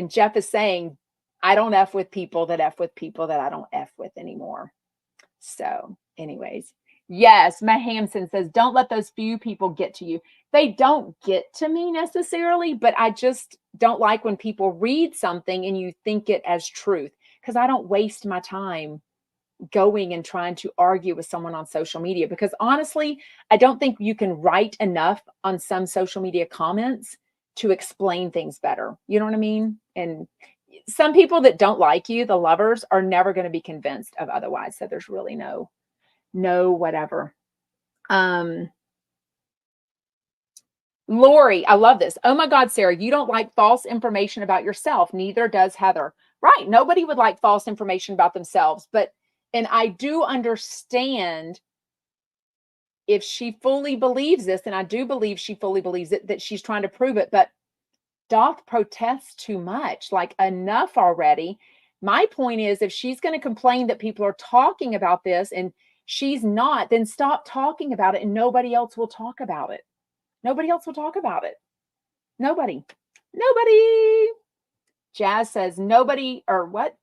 Jeff is saying, I don't F with people that F with people that I don't F with anymore. So anyways, yes, Matt Hampson says, don't let those few people get to you. They don't get to me necessarily, but I just don't like when people read something and you think it as truth, because I don't waste my time going and trying to argue with someone on social media, because honestly, I don't think you can write enough on some social media comments to explain things better. You know what I mean? And some people that don't like you, the lovers, are never going to be convinced of otherwise. So there's really no whatever. Lori, I love this. Oh my God, Sarah, you don't like false information about yourself. Neither does Heather. Right. Nobody would like false information about themselves. And I do understand if she fully believes this, and I do believe she fully believes it, that she's trying to prove it, but doth protest too much. Like, enough already. My point is, if she's going to complain that people are talking about this and she's not, then stop talking about it and nobody else will talk about it. Nobody else will talk about it. Nobody. Jazz says nobody, or what?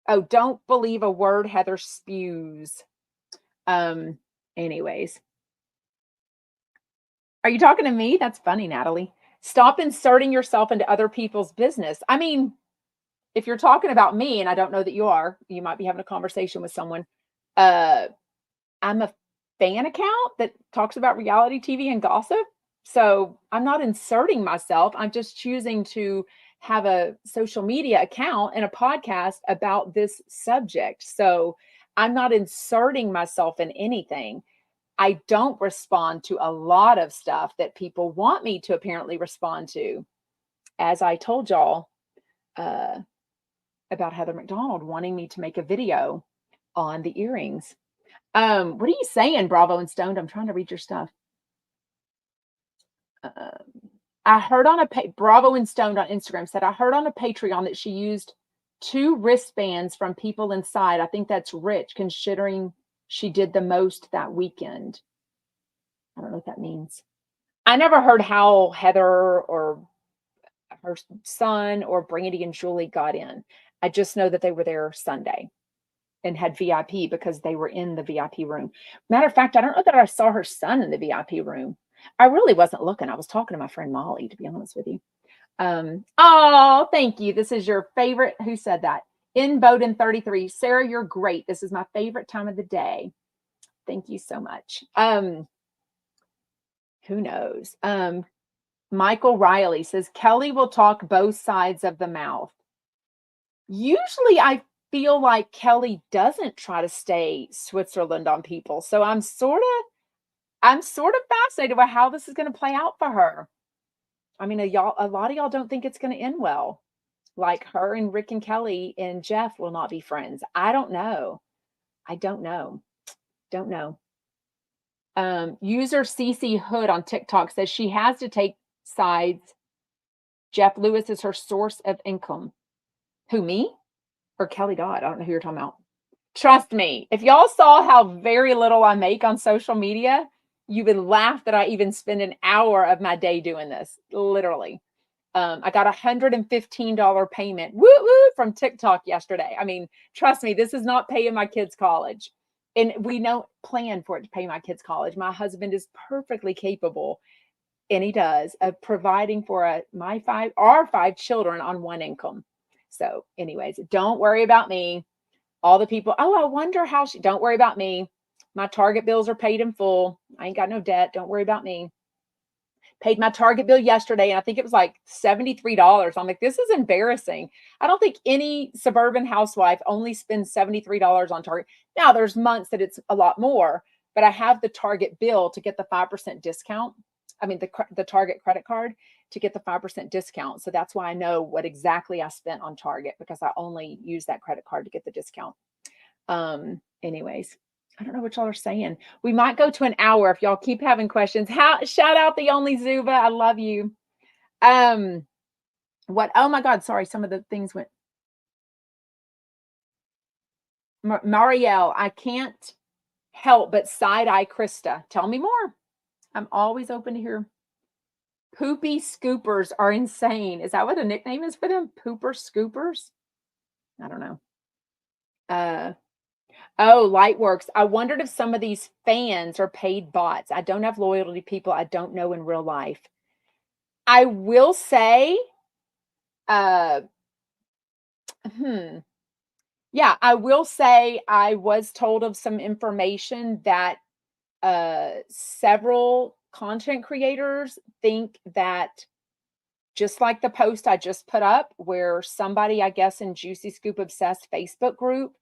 Oh, don't believe a word Heather spews. Anyways. Are you talking to me? That's funny, Natalie. Stop inserting yourself into other people's business. I mean, if you're talking about me, and I don't know that you are, you might be having a conversation with someone. I'm a fan account that talks about reality TV and gossip. So I'm not inserting myself. I'm just choosing to have a social media account and a podcast about this subject. So I'm not inserting myself in anything. I don't respond to a lot of stuff that people want me to apparently respond to. As I told y'all uh, about Heather McDonald wanting me to make a video on the earrings. What are you saying, Bravo and Stoned? I'm trying to read your stuff. I heard on Bravo and Stoned on Instagram said, I heard on a Patreon that she used 2 wristbands from people inside. I think that's rich considering she did the most that weekend. I don't know what that means. I never heard how Heather or her son or Brandy and Julie got in. I just know that they were there Sunday and had VIP because they were in the VIP room. Matter of fact, I don't know that I saw her son in the VIP room. I really wasn't looking. I was talking to my friend Molly, to be honest with you. Oh, thank you. This is your favorite. Who said that? In Bowden 33. Sarah, you're great. This is my favorite time of the day. Thank you so much. Who knows? Michael Riley says Kelly will talk both sides of the mouth. Usually I feel like Kelly doesn't try to stay Switzerland on people. So I'm sort of fascinated by how this is going to play out for her. I mean, a lot of y'all don't think it's going to end well. Like her and Rick and Kelly and Jeff will not be friends. I don't know. Don't know. User CC Hood on TikTok says she has to take sides. Jeff Lewis is her source of income. Who, me? Or Kelly Dodd? I don't know who you're talking about. Trust me, if y'all saw how very little I make on social media, you would laugh that I even spend an hour of my day doing this, literally. I got $115 payment from TikTok yesterday. I mean, trust me, this is not paying my kids' college. And we don't plan for it to pay my kids' college. My husband is perfectly capable, and he does, of providing for our 5 children on one income. So anyways, don't worry about me. All the people, I wonder how don't worry about me. My Target bills are paid in full. I ain't got no debt. Don't worry about me. Paid my Target bill yesterday, and I think it was like $73. I'm like, this is embarrassing. I don't think any suburban housewife only spends $73 on Target. Now, there's months that it's a lot more, but I have the Target bill to get the 5% discount. I mean, the Target credit card to get the 5% discount. So that's why I know what exactly I spent on Target, because I only use that credit card to get the discount. Anyways. I don't know what y'all are saying. We might go to an hour if y'all keep having questions. Shout out the only Zuba. I love you. What? Oh my God. Sorry. Some of the things went. Marielle, I can't help but side eye Krista. Tell me more. I'm always open to hear. Poopy scoopers are insane. Is that what a nickname is for them? Pooper scoopers? I don't know. Oh, Lightworks. I wondered if some of these fans are paid bots. I don't have loyalty people I don't know in real life. I will say, yeah, I will say I was told of some information that several content creators think that, just like the post I just put up, where somebody, I guess, in Juicy Scoop Obsessed Facebook group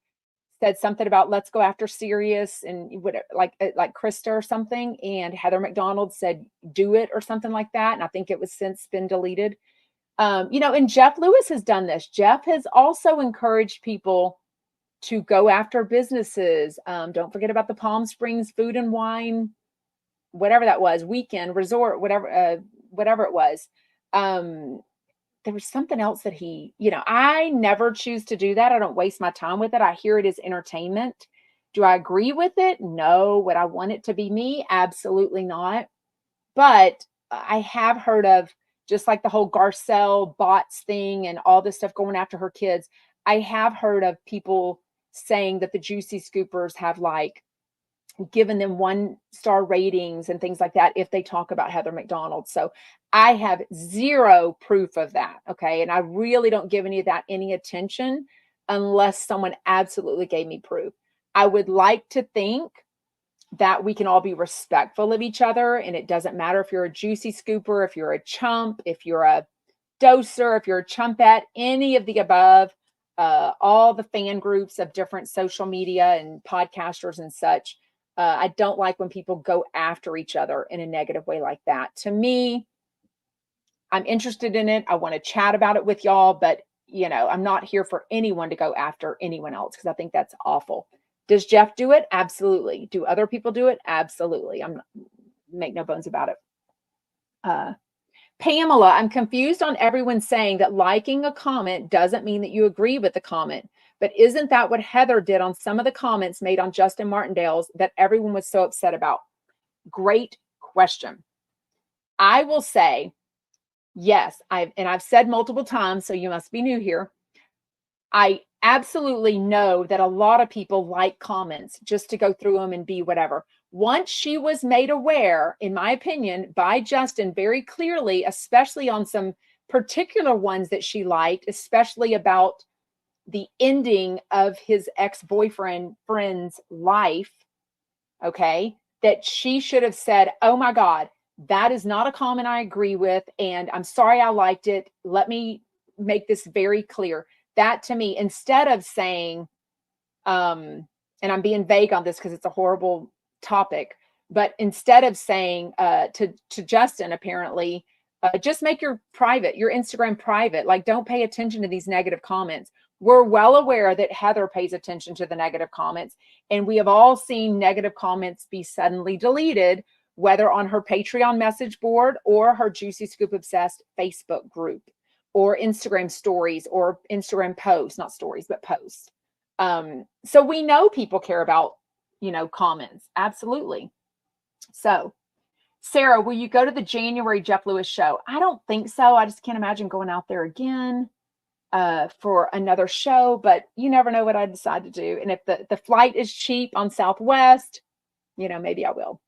said something about let's go after Sirius and whatever, like Krista or something, and Heather McDonald said do it or something like that, and I think it was since been deleted. And Jeff Lewis has done this. Jeff has also encouraged people to go after businesses. Don't forget about the Palm Springs Food and Wine, whatever that was, weekend resort, whatever it was. There was something else that I never choose to do that. I don't waste my time with it. I hear it as entertainment. Do I agree with it? No. Would I want it to be me? Absolutely not. But I have heard of, just like the whole Garcelle bots thing and all this stuff going after her kids. I have heard of people saying that the Juicy Scoopers have given them 1-star ratings and things like that if they talk about Heather McDonald. So I have zero proof of that. Okay. And I really don't give any of that any attention unless someone absolutely gave me proof. I would like to think that we can all be respectful of each other. And it doesn't matter if you're a juicy scooper, if you're a chump, if you're a doser, if you're a chumpette, any of the above, all the fan groups of different social media and podcasters and such. I don't like when people go after each other in a negative way like that. To me, I'm interested in it. I want to chat about it with y'all, but I'm not here for anyone to go after anyone else because I think that's awful. Does Jeff do it? Absolutely. Do other people do it? Absolutely. Make no bones about it. Pamela, I'm confused on everyone saying that liking a comment doesn't mean that you agree with the comment. But isn't that what Heather did on some of the comments made on Justin Martindale's that everyone was so upset about? Great question. I will say, yes, I've said multiple times, so you must be new here. I absolutely know that a lot of people like comments just to go through them and be whatever. Once she was made aware, in my opinion, by Justin very clearly, especially on some particular ones that she liked, especially about the ending of his ex-boyfriend's life, okay, that she should have said, oh my God, that is not a comment I agree with, and I'm sorry I liked it. Let me make this very clear. That to me, instead of saying, and I'm being vague on this because it's a horrible topic, but instead of saying to Justin, apparently, just make your Instagram private. Like, don't pay attention to these negative comments. We're well aware that Heather pays attention to the negative comments, and we have all seen negative comments be suddenly deleted, whether on her Patreon message board or her Juicy Scoop Obsessed Facebook group or Instagram stories or Instagram posts, not stories, but posts. So we know people care about, comments. Absolutely. So Sarah, will you go to the January Jeff Lewis show? I don't think so. I just can't imagine going out there again for another show, but you never know what I decide to do. And if the flight is cheap on Southwest, maybe I will.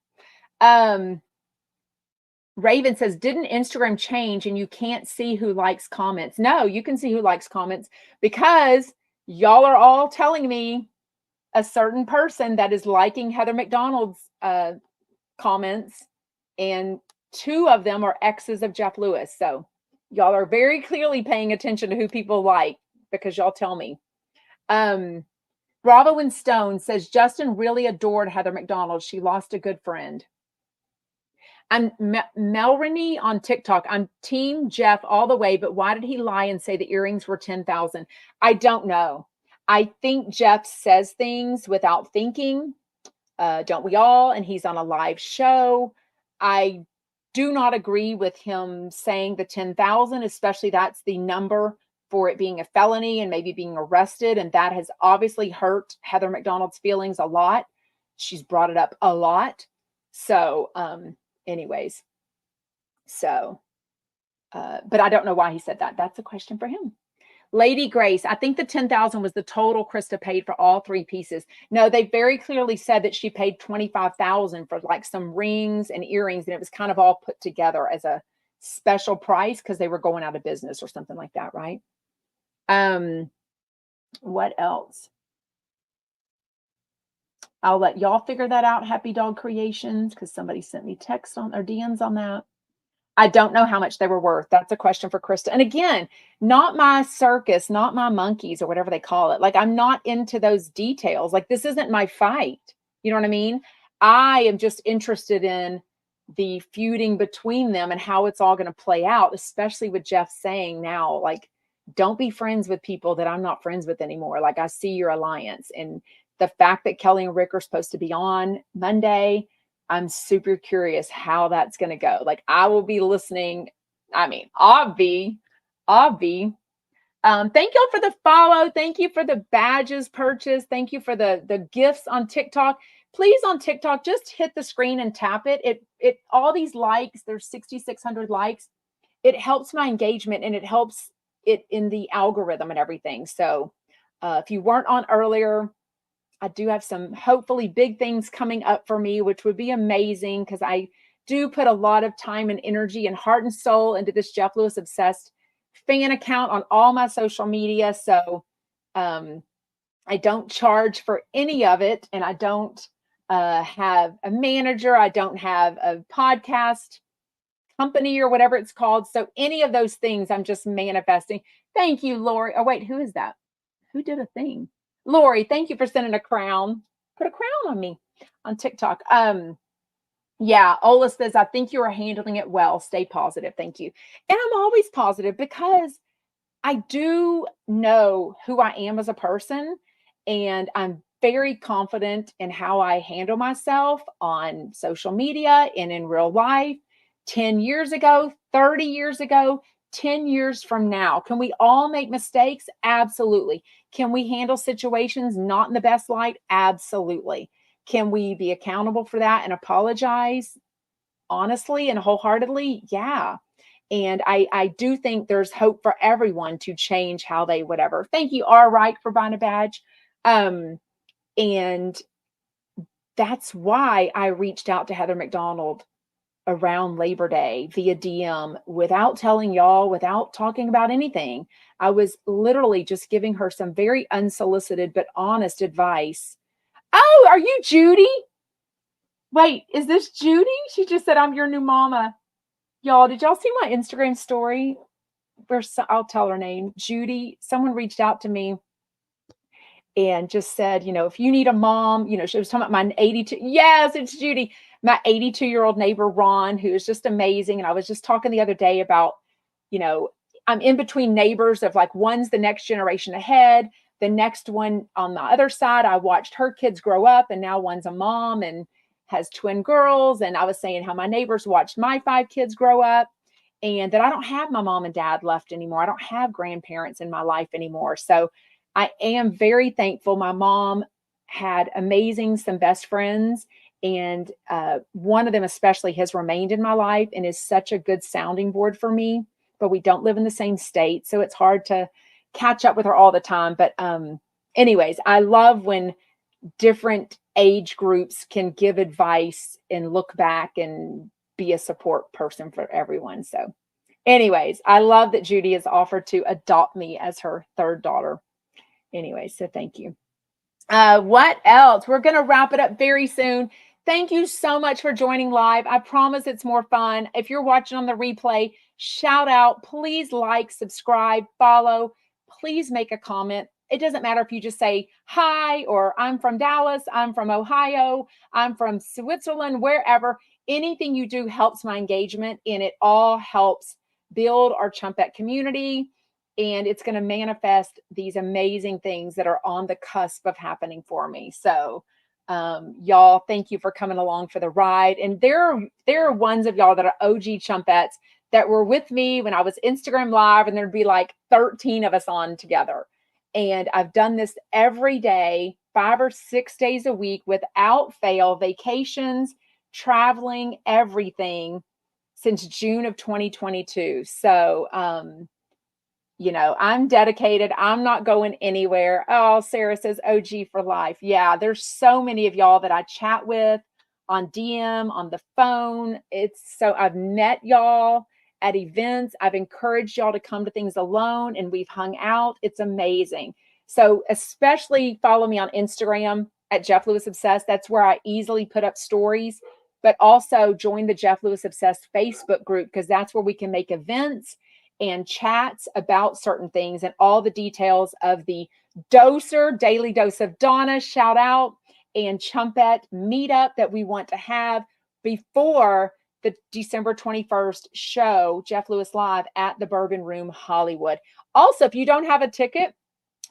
Raven says, didn't Instagram change and you can't see who likes comments? No, you can see who likes comments because y'all are all telling me a certain person that is liking Heather McDonald's comments, and 2 of them are exes of Jeff Lewis. So y'all are very clearly paying attention to who people like because y'all tell me. Bravo and Stone says, Justin really adored Heather McDonald. She lost a good friend. I'm Melrany on TikTok. I'm team Jeff all the way, but why did he lie and say the earrings were 10,000? I don't know. I think Jeff says things without thinking. Don't we all? And he's on a live show. I do not agree with him saying the 10,000, especially that's the number for it being a felony and maybe being arrested. And that has obviously hurt Heather McDonald's feelings a lot. She's brought it up a lot. So, anyways, so, but I don't know why he said that. That's a question for him. Lady Grace, I think the 10,000 was the total Krista paid for all 3 pieces. No, they very clearly said that she paid 25,000 for like some rings and earrings, and it was kind of all put together as a special price because they were going out of business or something like that, right? What else? I'll let y'all figure that out, Happy Dog Creations, because somebody sent me text on their DMs on that. I don't know how much they were worth. That's a question for Krista. And again, not my circus, not my monkeys or whatever they call it. Like, I'm not into those details. Like, this isn't my fight. You know what I mean? I am just interested in the feuding between them and how it's all going to play out, especially with Jeff saying now, like, don't be friends with people that I'm not friends with anymore. Like, I see your alliance. And the fact that Kelly and Rick are supposed to be on Monday, I'm super curious how that's going to go. Like, I will be listening. I mean, I'll be. Thank y'all for the follow. Thank you for the badges purchased. Thank you for the gifts on TikTok. Please, on TikTok, just hit the screen and tap it. It all these likes, there's 6,600 likes. It helps my engagement and it helps it in the algorithm and everything. So if you weren't on earlier, I do have some hopefully big things coming up for me, which would be amazing because I do put a lot of time and energy and heart and soul into this Jeff Lewis Obsessed fan account on all my social media. So I don't charge for any of it, and I don't have a manager. I don't have a podcast company or whatever it's called. So any of those things I'm just manifesting. Thank you, Lori. Oh, wait, who is that? Who did a thing? Lori, thank you for sending a crown. Put a crown on me on TikTok. Yeah, Ola says, I think you are handling it well. Stay positive. Thank you. And I'm always positive because I do know who I am as a person, and I'm very confident in how I handle myself on social media and in real life. 10 years ago, 30 years ago, 10 years from now, can we all make mistakes? Absolutely. Can we handle situations not in the best light? Absolutely. Can we be accountable for that and apologize honestly and wholeheartedly? Yeah. And I do think there's hope for everyone to change how they whatever. Thank you, all right, for buying a badge. And that's why I reached out to Heather McDonald around Labor Day via DM without telling y'all, without talking about anything. I was literally just giving her some very unsolicited but honest advice. Oh, are you Judy? Wait, is this Judy? She just said, I'm your new mama. Y'all, did y'all see my Instagram story? I'll tell her name, Judy. Someone reached out to me and just said, if you need a mom, she was talking about my 82. Yes, it's Judy, my 82-year-old neighbor, Ron, who is just amazing. And I was just talking the other day about, I'm in between neighbors of like, one's the next generation ahead. The next one on the other side, I watched her kids grow up, and now one's a mom and has twin girls. And I was saying how my neighbors watched my 5 kids grow up, and that I don't have my mom and dad left anymore. I don't have grandparents in my life anymore. So I am very thankful. My mom had some best friends, and one of them especially has remained in my life and is such a good sounding board for me, but we don't live in the same state. So it's hard to catch up with her all the time. But anyways, I love when different age groups can give advice and look back and be a support person for everyone. So anyways, I love that Judy has offered to adopt me as her 3rd daughter. Anyway, so thank you. What else? We're going to wrap it up very soon. Thank you so much for joining live. I promise it's more fun. If you're watching on the replay, shout out. Please like, subscribe, follow. Please make a comment. It doesn't matter if you just say hi, or I'm from Dallas, I'm from Ohio, I'm from Switzerland, wherever. Anything you do helps my engagement, and it all helps build our Chumpette community. And it's going to manifest these amazing things that are on the cusp of happening for me. So y'all, thank you for coming along for the ride. And there are ones of y'all that are OG Chumpettes that were with me when I was Instagram live, and there'd be like 13 of us on together. And I've done this every day, 5 or 6 days a week without fail, vacations, traveling, everything, since June of 2022. So, I'm dedicated. I'm not going anywhere. Oh, Sarah says OG for life. Yeah, there's so many of y'all that I chat with on DM, on the phone. I've met y'all at events. I've encouraged y'all to come to things alone, and we've hung out. It's amazing. So especially follow me on Instagram at Jeff Lewis Obsessed. That's where I easily put up stories, but also join the Jeff Lewis Obsessed Facebook group, because that's where we can make events and chats about certain things, and all the details of the Doser, Daily Dose of Donna, shout out, and Chumpette meetup that we want to have before the December 21st show, Jeff Lewis Live at the Bourbon Room, Hollywood. Also, if you don't have a ticket,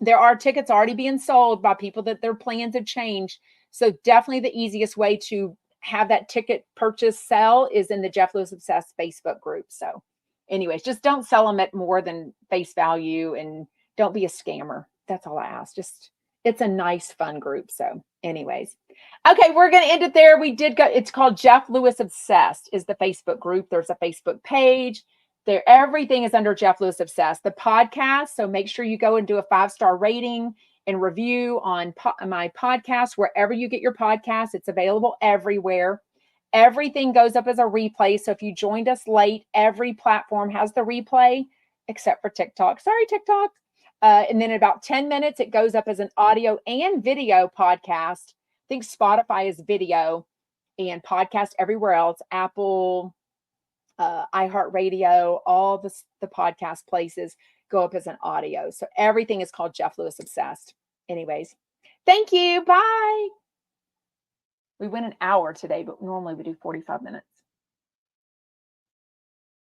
there are tickets already being sold by people that their plans have changed. So definitely the easiest way to have that ticket purchase sell is in the Jeff Lewis Obsessed Facebook group. So anyways, just don't sell them at more than face value, and don't be a scammer. That's all I ask. It's a nice, fun group. So anyways, okay, we're going to end it there. It's called Jeff Lewis Obsessed is the Facebook group. There's a Facebook page there. Everything is under Jeff Lewis Obsessed, the podcast. So make sure you go and do a 5-star rating and review on my podcast, wherever you get your podcast. It's available everywhere. Everything goes up as a replay. So if you joined us late, every platform has the replay except for TikTok. Sorry, TikTok. And then in about 10 minutes, it goes up as an audio and video podcast think Spotify is video and podcast everywhere else. Apple, iHeartRadio, all the podcast places go up as an audio. So everything is called Jeff Lewis Obsessed. Anyways, thank you. Bye. We went an hour today, but normally we do 45 minutes.